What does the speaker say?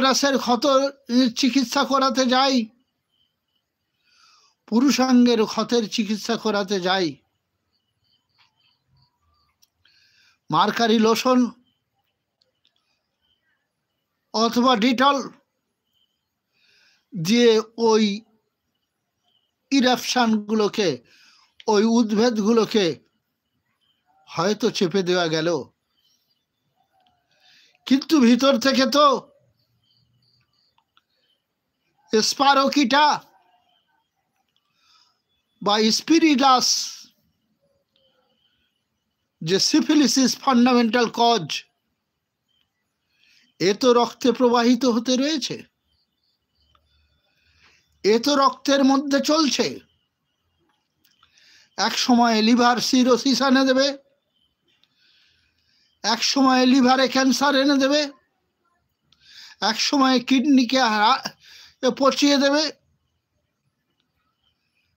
ইউটেরাসের ক্ষত চিকিৎসা করাতে যাই, পুরুষাঙ্গের ক্ষতের চিকিৎসা করাতে যাই, মার্কারি লোশন অথবা ডিটল দিয়ে ওই ইরাপশানগুলোকে, ওই উদ্ভিদগুলোকে হয়তো চেপে দেওয়া গেল, কিন্তু ভিতর থেকে তো স্পারোকিটা বা স্পিরিডাস, যে সিফিলিসিস ফান্ডামেন্টাল কজ, এ তো রক্তে প্রবাহিত হতে রয়েছে, এ তো রক্তের মধ্যে চলছে। এক সময় লিভার সিরোসিস এনে দেবে, এক সময় লিভারে ক্যান্সার এনে দেবে, এক সময় কিডনিকে পচিয়ে দেবে,